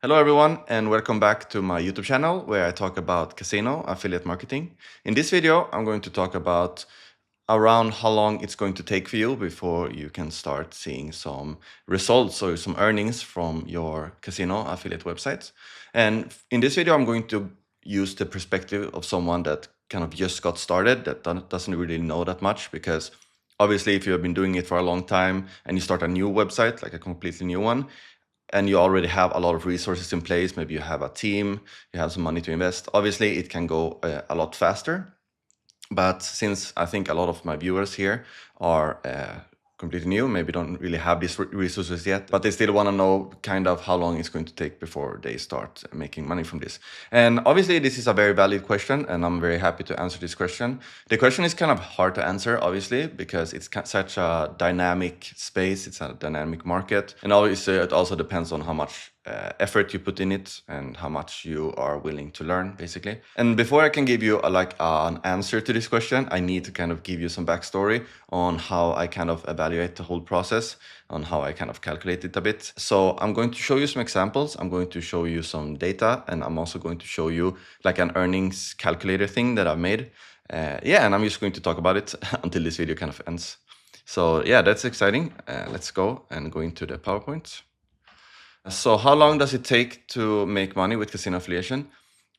Hello everyone and welcome back to my YouTube channel where I talk about casino affiliate marketing. In this video, I'm going to talk about around how long it's going to take for you before you can start seeing some results or some earnings from your casino affiliate websites. And in this video, I'm going to use the perspective of someone that kind of just got started, that doesn't really know that much, because obviously if you have been doing it for a long time and you start a new website, like a completely new one, and you already have a lot of resources in place, maybe you have a team, you have some money to invest, obviously it can go a lot faster. But since I think a lot of my viewers here are completely new, maybe don't really have these resources yet, but they still want to know kind of how long it's going to take before they start making money from this. And obviously this is a very valid question and I'm very happy to answer this question. The question is kind of hard to answer, obviously, because it's such a dynamic space, it's a dynamic market. And obviously it also depends on how much effort you put in it and how much you are willing to learn, basically. And before I can give you an answer to this question, I need to kind of give you some backstory on how I kind of evaluate the whole process, on how I kind of calculate it a bit. So I'm going to show you some examples, I'm going to show you some data, and I'm also going to show you like an earnings calculator thing that I've made. Yeah, and I'm just going to talk about it until this video kind of ends. So yeah, that's exciting. Let's go into the PowerPoint. So how long does it take to make money with casino affiliation?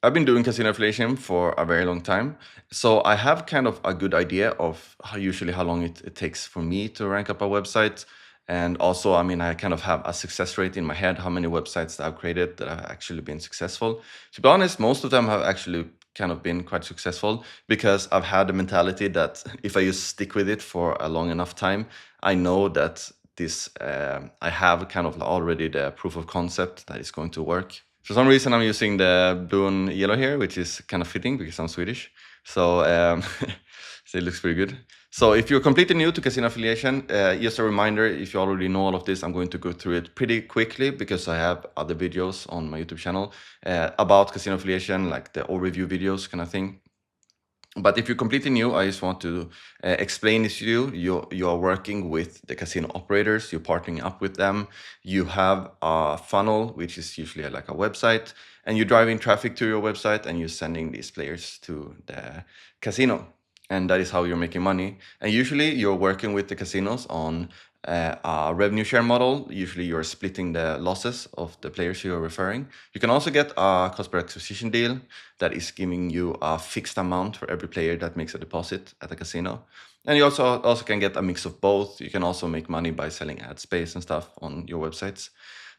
I've been doing casino affiliation for a very long time. So I have kind of a good idea of how long it takes for me to rank up a website. And also, I mean, I kind of have a success rate in my head, how many websites that I've created that have actually been successful. To be honest, most of them have actually kind of been quite successful because I've had the mentality that if I just stick with it for a long enough time, I know that I have kind of already the proof of concept that it's going to work. For some reason, I'm using the blue and yellow here, which is kind of fitting because I'm Swedish. So, so it looks pretty good. So if you're completely new to casino affiliation, just a reminder, if you already know all of this, I'm going to go through it pretty quickly because I have other videos on my YouTube channel about casino affiliation, like the overview videos kind of thing. But if you're completely new, I just want to explain this to you. You are working with the casino operators, you're partnering up with them. You have a funnel, which is usually like a website, and you're driving traffic to your website and you're sending these players to the casino. And that is how you're making money. And usually you're working with the casinos on a revenue share model. Usually you're splitting the losses of the players you're referring. You can also get a cost per acquisition deal that is giving you a fixed amount for every player that makes a deposit at a casino. And you also can get a mix of both. You can also make money by selling ad space and stuff on your websites.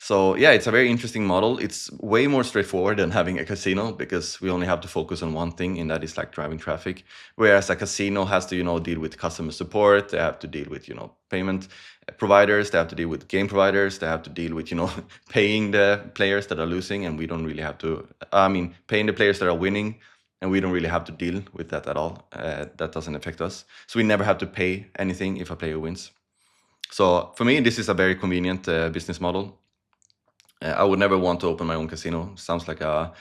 So yeah, it's a very interesting model. It's way more straightforward than having a casino because we only have to focus on one thing, and that is like driving traffic. Whereas a casino has to, deal with customer support. They have to deal with, payment providers. They have to deal with game providers. They have to deal with, paying the players that are losing, and we don't really have to, paying the players that are winning, and we don't really have to deal with that at all. That doesn't affect us. So we never have to pay anything if a player wins. So for me, this is a very convenient business model. I would never want to open my own casino. Sounds like a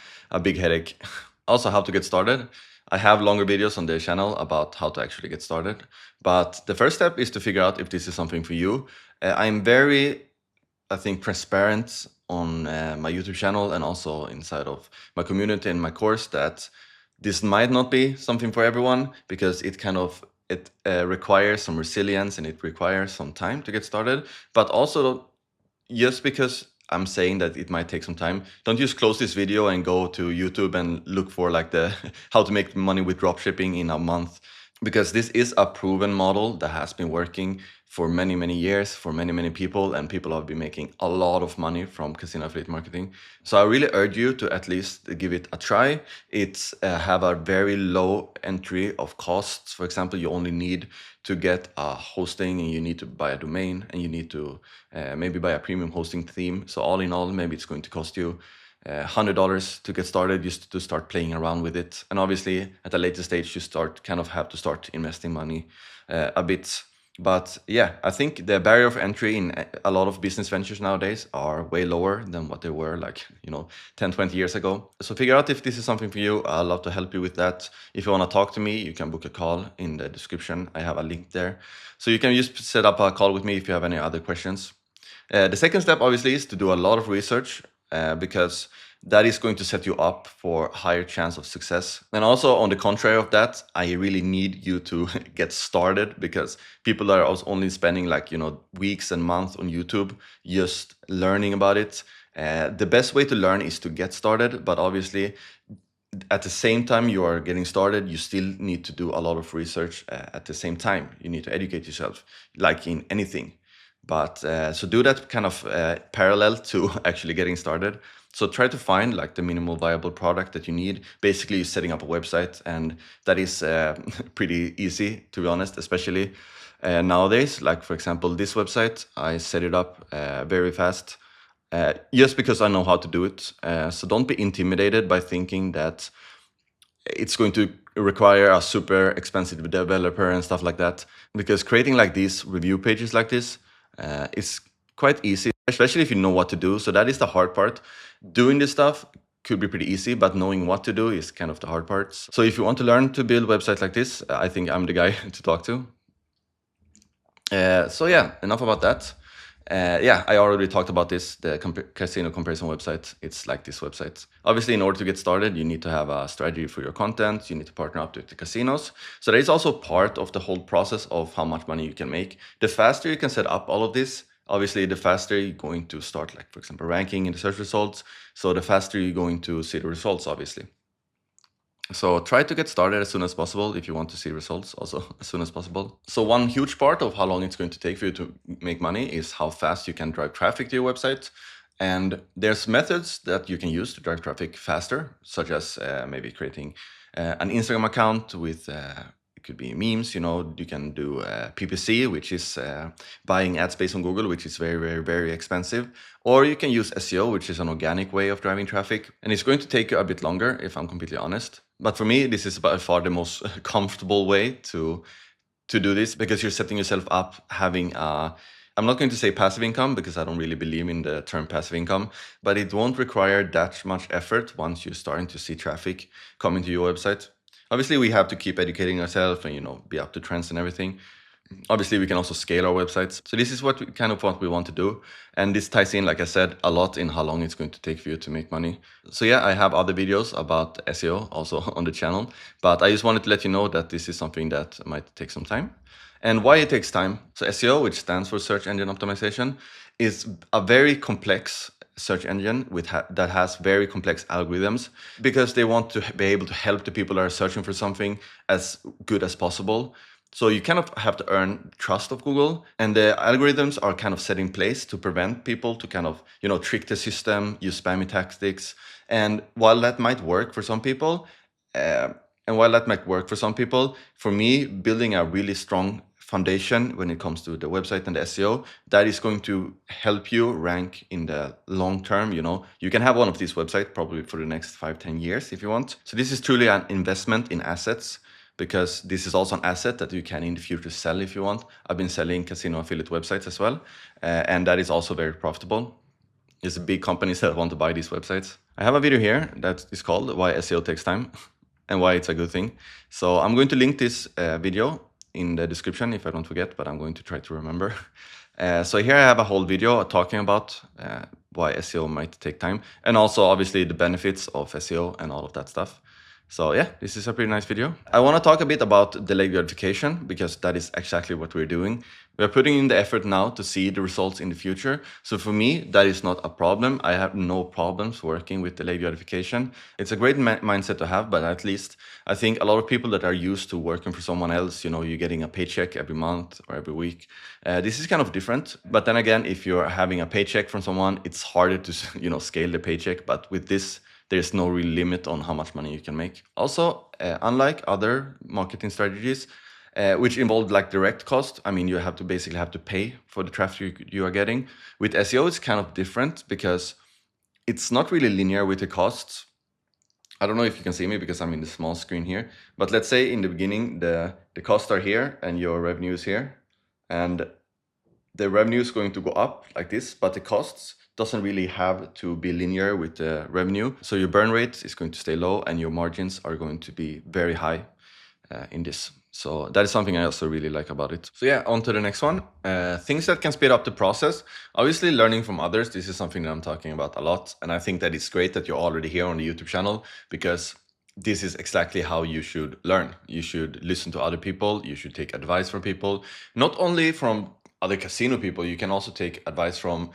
big headache. Also, how to get started. I have longer videos on the channel about how to actually get started. But the first step is to figure out if this is something for you. I'm very, I think, transparent on my YouTube channel and also inside of my community and my course that this might not be something for everyone because it requires some resilience and it requires some time to get started. But also, just because I'm saying that it might take some time, don't just close this video and go to YouTube and look for like the how to make money with dropshipping in a month, because this is a proven model that has been working for many, many years for many, many people, and people have been making a lot of money from casino affiliate marketing. So I really urge you to at least give it a try. It's have a very low entry of costs. For example, you only need to get a hosting and you need to buy a domain and you need to maybe buy a premium hosting theme. So all in all, maybe it's going to cost you $100 to get started, just to start playing around with it. And obviously at a later stage, you have to start investing money a bit. But yeah, I think the barrier of entry in a lot of business ventures nowadays are way lower than what they were 10, 20 years ago. So figure out if this is something for you. I'd love to help you with that. If you want to talk to me, you can book a call in the description. I have a link there. So you can just set up a call with me if you have any other questions. The second step obviously is to do a lot of research. because that is going to set you up for higher chance of success. And also on the contrary of that, I really need you to get started, because people are also only spending like, weeks and months on YouTube just learning about it. The best way to learn is to get started, but obviously at the same time you are getting started, you still need to do a lot of research at the same time. You need to educate yourself, like in anything. But so do that kind of parallel to actually getting started. So try to find like the minimal viable product that you need. Basically, you're setting up a website, and that is pretty easy, to be honest, especially nowadays. Like for example, this website, I set it up very fast. Just because I know how to do it. So don't be intimidated by thinking that it's going to require a super expensive developer and stuff like that. Because creating like these review pages like this is quite easy, especially if you know what to do. So that is the hard part. Doing this stuff could be pretty easy, but knowing what to do is kind of the hard part. So if you want to learn to build websites like this, I think I'm the guy to talk to. So yeah, enough about that. Yeah, I already talked about this, the casino comparison website. It's like this website. Obviously, in order to get started, you need to have a strategy for your content. You need to partner up with the casinos. So that is also part of the whole process of how much money you can make. The faster you can set up all of this, obviously, the faster you're going to start, like, for example, ranking in the search results. So the faster you're going to see the results, obviously. So try to get started as soon as possible if you want to see results also as soon as possible. So one huge part of how long it's going to take for you to make money is how fast you can drive traffic to your website. And there's methods that you can use to drive traffic faster, such as maybe creating an Instagram account with it could be memes. You can do PPC, which is buying ad space on Google, which is very, very, very expensive. Or you can use SEO, which is an organic way of driving traffic. And it's going to take you a bit longer, if I'm completely honest. But for me, this is by far the most comfortable way to do this, because you're setting yourself up having I'm not going to say passive income, because I don't really believe in the term passive income, but it won't require that much effort once you're starting to see traffic coming to your website. Obviously, we have to keep educating ourselves and, be up to trends and everything. Obviously, we can also scale our websites. So this is what we want to do. And this ties in, like I said, a lot in how long it's going to take for you to make money. So yeah, I have other videos about SEO also on the channel, but I just wanted to let you know that this is something that might take some time. And why it takes time. So SEO, which stands for search engine optimization, is a very complex search engine that has very complex algorithms, because they want to be able to help the people that are searching for something as good as possible. So you kind of have to earn trust of Google, and the algorithms are kind of set in place to prevent people to kind of, trick the system, use spammy tactics. And while that might work for some people, for me, building a really strong foundation when it comes to the website and the SEO, that is going to help you rank in the long term. You can have one of these websites probably for the next 5-10 years if you want. So this is truly an investment in assets, because this is also an asset that you can in the future sell if you want. I've been selling casino affiliate websites as well, and that is also very profitable. There's big companies that want to buy these websites. I have a video here that is called Why SEO Takes Time and Why It's a Good Thing. So I'm going to link this video in the description if I don't forget, but I'm going to try to remember. So here I have a whole video talking about why SEO might take time, and also obviously the benefits of SEO and all of that stuff. So yeah, this is a pretty nice video. I want to talk a bit about delayed gratification, because that is exactly what we're doing. We're putting in the effort now to see the results in the future. So for me, that is not a problem. I have no problems working with delayed gratification. It's a great mindset to have, but at least I think a lot of people that are used to working for someone else, you're getting a paycheck every month or every week. This is kind of different. But then again, if you're having a paycheck from someone, it's harder to, scale the paycheck. But with this, there's no real limit on how much money you can make. Also, unlike other marketing strategies, which involve like direct cost, you basically have to pay for the traffic you are getting. With SEO, it's kind of different, because it's not really linear with the costs. I don't know if you can see me because I'm in the small screen here, but let's say in the beginning, the costs are here and your revenue is here, and the revenue is going to go up like this, but the costs doesn't really have to be linear with the revenue. So your burn rate is going to stay low and your margins are going to be very high in this. So that is something I also really like about it. So yeah, on to the next one. Things that can speed up the process. Obviously, learning from others. This is something that I'm talking about a lot. And I think that it's great that you're already here on the YouTube channel, because this is exactly how you should learn. You should listen to other people. You should take advice from people, not only from other casino people. You can also take advice from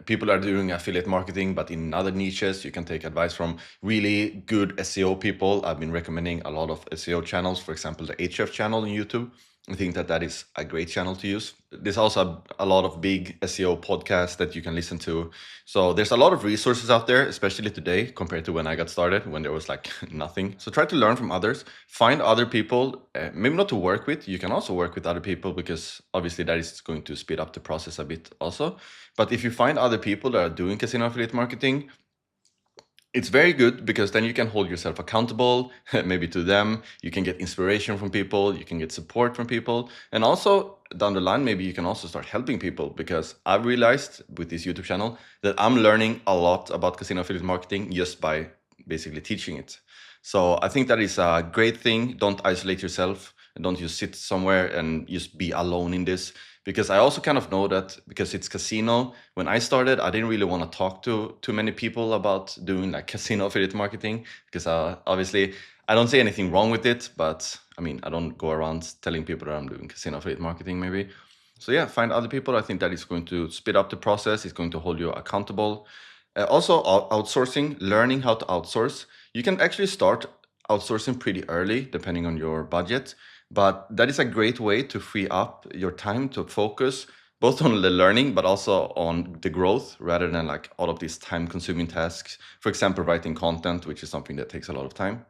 people are doing affiliate marketing, but in other niches. You can take advice from really good SEO people. I've been recommending a lot of SEO channels, for example, the HF channel on YouTube. I think that that is a great channel to use. There's also a lot of big SEO podcasts that you can listen to. So there's a lot of resources out there, especially today compared to when I got started, when there was like nothing. So try to learn from others, find other people, maybe not to work with. You can also work with other people, because obviously that is going to speed up the process a bit also. But if you find other people that are doing casino affiliate marketing, it's very good, because then you can hold yourself accountable, maybe to them. You can get inspiration from people, you can get support from people. And also down the line, maybe you can also start helping people, because I've realized with this YouTube channel that I'm learning a lot about casino affiliate marketing just by basically teaching it. So I think that is a great thing. Don't isolate yourself, and don't just sit somewhere and just be alone in this. Because I also kind of know that, because it's casino, when I started, I didn't really want to talk to too many people about doing like casino affiliate marketing, because obviously I don't say anything wrong with it, but I mean, I don't go around telling people that I'm doing casino affiliate marketing maybe. So yeah, find other people. I think that is going to speed up the process. It's going to hold you accountable. Also, outsourcing, learning how to outsource. You can actually start outsourcing pretty early, depending on your budget. But that is a great way to free up your time to focus both on the learning, but also on the growth, rather than like all of these time consuming tasks. For example, writing content, which is something that takes a lot of time.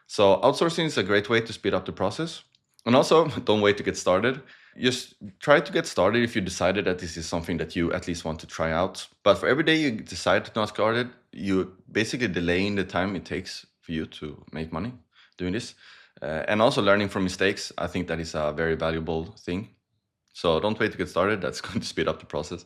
So outsourcing is a great way to speed up the process. And also, don't wait to get started. Just try to get started if you decided that this is something that you at least want to try out. But for every day you decide to not start it, you basically delaying the time it takes for you to make money doing this. And also learning from mistakes. I think that is a very valuable thing. So don't wait to get started. That's going to speed up the process.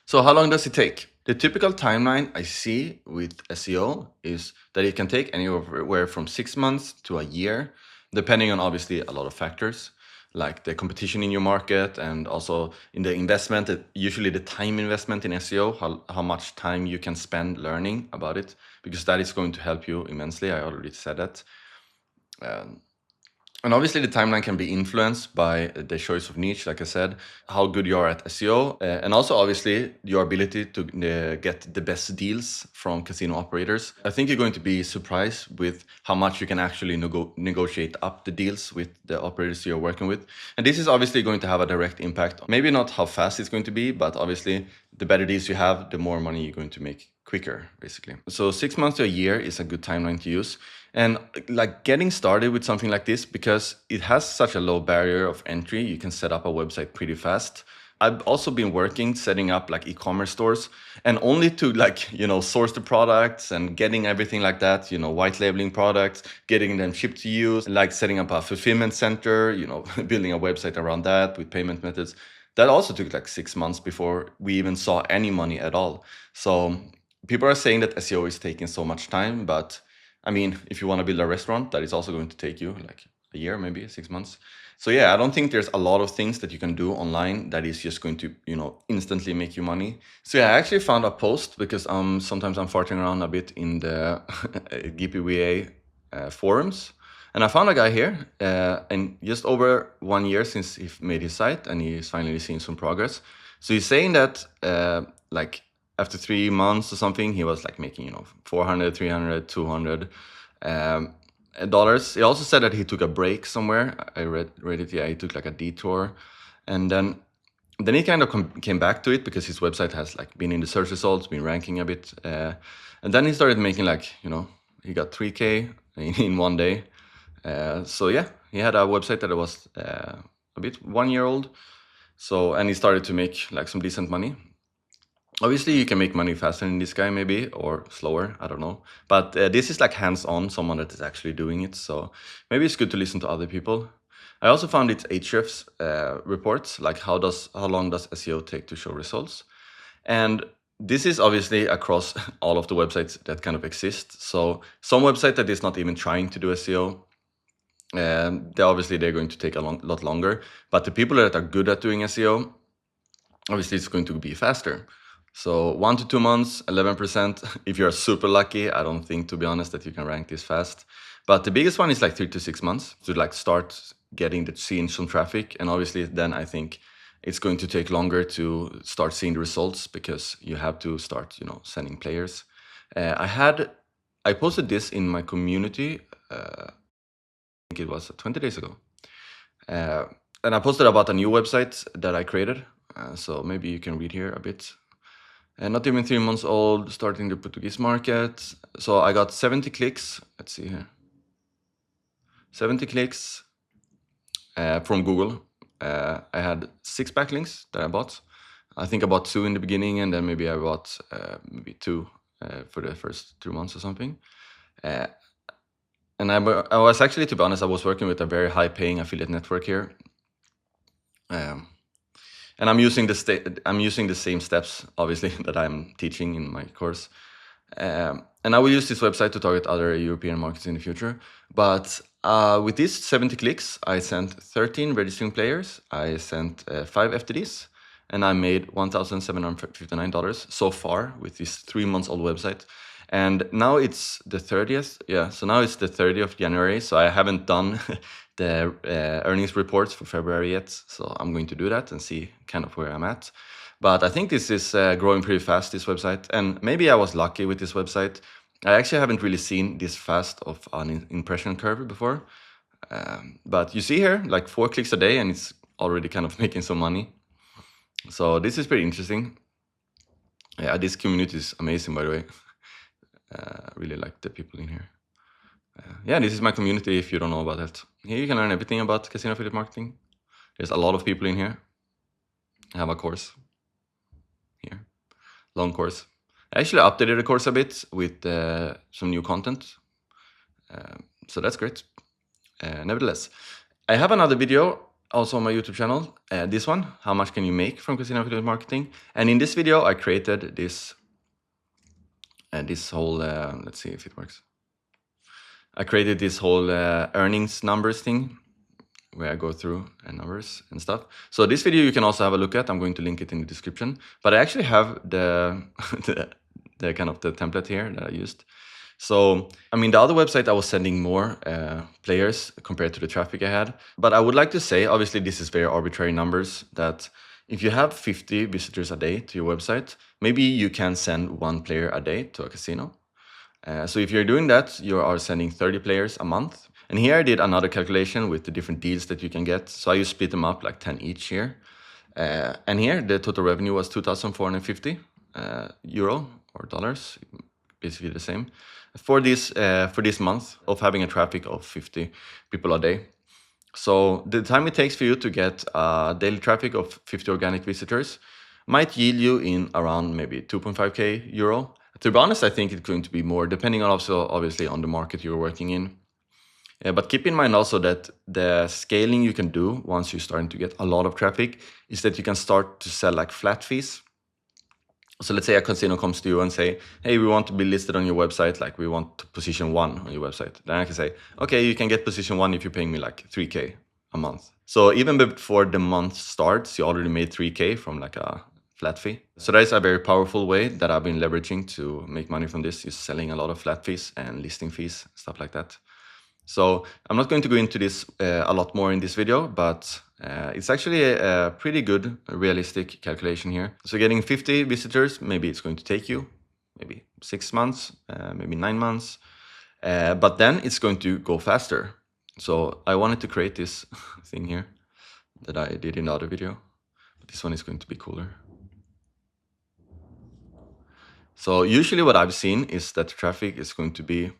So how long does it take? The typical timeline I see with SEO is that it can take anywhere from 6 months to a year, depending on obviously a lot of factors, like the competition in your market, and also in the investment, usually the time investment in SEO, how much time you can spend learning about it, because that is going to help you immensely. I already said that. And obviously the timeline can be influenced by the choice of niche, like I said, how good you are at SEO, and also obviously your ability to get the best deals from casino operators. I think you're going to be surprised with how much you can actually negotiate up the deals with the operators you're working with. And this is obviously going to have a direct impact. Maybe not how fast it's going to be, but obviously the better deals you have, the more money you're going to make quicker, basically. So 6 months to a year is a good timeline to use. And like getting started with something like this, because it has such a low barrier of entry, you can set up a website pretty fast. I've also been working setting up like e-commerce stores, and only to like, source the products and getting everything like that, white labeling products, getting them shipped to you, like setting up a fulfillment center, building a website around that with payment methods. That also took like 6 months before we even saw any money at all. So people are saying that SEO is taking so much time, but I mean, if you want to build a restaurant, that is also going to take you like a year, maybe 6 months. So yeah, I don't think there's a lot of things that you can do online that is just going to, instantly make you money. So yeah, I actually found a post, because sometimes I'm farting around a bit in the GPWA forums. And I found a guy here, and just over 1 year since he made his site, and he's finally seen some progress. So he's saying that like after 3 months or something, he was like making, 400, 300, 200 dollars. He also said that he took a break somewhere. I read it. Yeah, he took like a detour, and then he kind of came back to it, because his website has like been in the search results, been ranking a bit, and then he started making like, he got 3K in 1 day. So yeah, he had a website that was a bit 1 year old. So, and he started to make like some decent money. Obviously, you can make money faster than this guy, maybe, or slower. I don't know. But this is like hands-on, someone that is actually doing it. So maybe it's good to listen to other people. I also found it's Ahrefs reports, like how long does SEO take to show results, and this is obviously across all of the websites that kind of exist. So some website that is not even trying to do SEO, they're going to take a lot longer. But the people that are good at doing SEO, obviously it's going to be faster. So 1 to 2 months, 11%. If you're super lucky, I don't think, to be honest, that you can rank this fast. But the biggest one is like 3 to 6 months to like start getting seeing some traffic. And obviously then I think it's going to take longer to start seeing the results, because you have to start, sending players. I posted this in my community, I think it was 20 days ago. And I posted about a new website that I created. So maybe you can read here a bit. Not even 3 months old, starting the Portuguese market. So I got 70 clicks. Let's see here. 70 clicks from Google. I had 6 backlinks that I bought. I think I bought 2 in the beginning, and then maybe I bought maybe 2 for the first 2 months or something. And I was actually, to be honest, I was working with a very high-paying affiliate network here. And I'm using the same steps, obviously, that I'm teaching in my course. And I will use this website to target other European markets in the future. But with these 70 clicks, I sent 13 registering players. I sent 5 FTDs, and I made $1,759 so far with this 3 months old website. And now it's the 30th. Yeah, so now it's the 30th of January. So I haven't done the earnings reports for February yet. So I'm going to do that and see kind of where I'm at. But I think this is growing pretty fast, this website. And maybe I was lucky with this website. I actually haven't really seen this fast of an impression curve before. But you see here, like 4 clicks a day, and it's already kind of making some money. So this is pretty interesting. Yeah, this community is amazing, by the way. I really like the people in here. Yeah, this is my community if you don't know about that. Here you can learn everything about casino affiliate marketing. There's a lot of people in here. I have a course here, long course. I actually updated the course a bit with some new content. So that's great. Nevertheless, I have another video also on my YouTube channel. This one, how much can you make from casino affiliate marketing? And in this video, I created this whole, let's see if it works. I created this whole earnings numbers thing where I go through numbers and stuff. So this video you can also have a look at. I'm going to link it in the description. But I actually have the the kind of the template here that I used. So, I mean, the other website I was sending more players compared to the traffic I had. But I would like to say, obviously, this is very arbitrary numbers, that if you have 50 visitors a day to your website, maybe you can send 1 player a day to a casino. So if you're doing that, you are sending 30 players a month. And here I did another calculation with the different deals that you can get. So I just split them up like 10 each here. And here the total revenue was 2,450 euro or dollars, basically the same, for this month of having a traffic of 50 people a day. So the time it takes for you to get daily traffic of 50 organic visitors might yield you in around maybe 2.5k euro. To be honest, I think it's going to be more, depending on also obviously on the market you're working in. But keep in mind also that the scaling you can do once you're starting to get a lot of traffic is that you can start to sell like flat fees. So let's say a casino comes to you and say, hey, we want to be listed on your website, like we want position 1 on your website. Then I can say, okay, you can get position 1 if you're paying me like 3k a month. So even before the month starts, you already made 3k from like a flat fee. So that is a very powerful way that I've been leveraging to make money from this, is selling a lot of flat fees and listing fees, stuff like that. So I'm not going to go into this a lot more in this video, but it's actually a pretty good realistic calculation here. So getting 50 visitors, maybe it's going to take you maybe 6 months, maybe 9 months, but then it's going to go faster. So I wanted to create this thing here that I did in the other video, but this one is going to be cooler. So usually what I've seen is that traffic is going to be,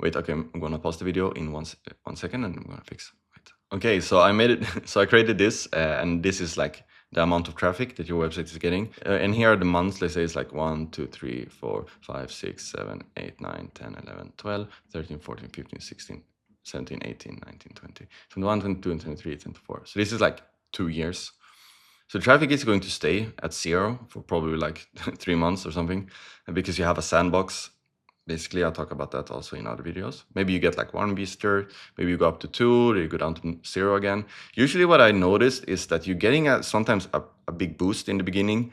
wait, okay, I'm gonna pause the video in one second and I'm gonna fix, wait. Okay, so I made it, so I created this and this is like the amount of traffic that your website is getting. And here are the months, let's say it's like 1, 2, 3, 4, 5, 6, 7, 8, 9, 10, 11, 12, 13, 14, 15, 16, 17, 18, 19, 20, 21, 22, and 23, 24. So this is like 2 years. So traffic is going to stay at 0 for probably like 3 months or something, because you have a sandbox Basically, I talk about that also in other videos. Maybe you get like 1 visitor, maybe you go up to 2, then you go down to 0 again. Usually what I noticed is that you're getting sometimes a big boost in the beginning,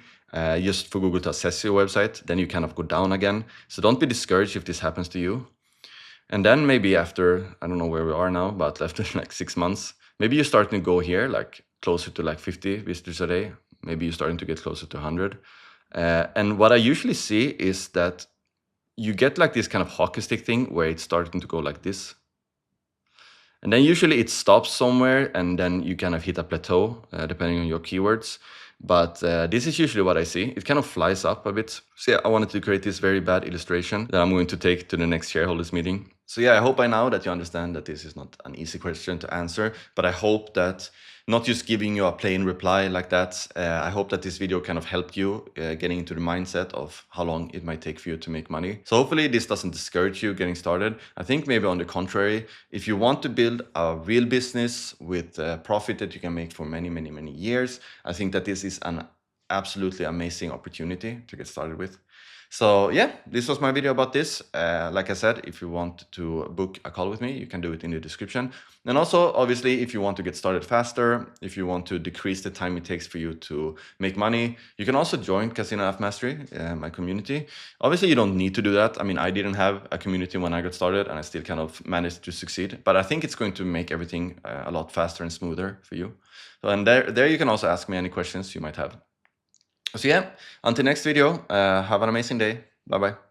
just for Google to assess your website. Then you kind of go down again. So don't be discouraged if this happens to you. And then maybe after, I don't know where we are now, but after like 6 months, maybe you're starting to go here, like closer to like 50 visitors a day. Maybe you're starting to get closer to 100. And what I usually see is that you get like this kind of hockey stick thing where it's starting to go like this. And then usually it stops somewhere and then you kind of hit a plateau, depending on your keywords. But this is usually what I see. It kind of flies up a bit. So yeah, I wanted to create this very bad illustration that I'm going to take to the next shareholders meeting. So yeah, I hope by now that you understand that this is not an easy question to answer, but I hope that not just giving you a plain reply like that. I hope that this video kind of helped you getting into the mindset of how long it might take for you to make money. So hopefully this doesn't discourage you getting started. I think maybe on the contrary, if you want to build a real business with profit that you can make for many, many, many years, I think that this is an absolutely amazing opportunity to get started with. So yeah, this was my video about this. Like I said, if you want to book a call with me, you can do it in the description. And also, obviously, if you want to get started faster, if you want to decrease the time it takes for you to make money, you can also join CasinoAffMastery, my community. Obviously, you don't need to do that. I mean, I didn't have a community when I got started and I still kind of managed to succeed. But I think it's going to make everything a lot faster and smoother for you. So, and there you can also ask me any questions you might have. So yeah, until next video, have an amazing day. Bye-bye.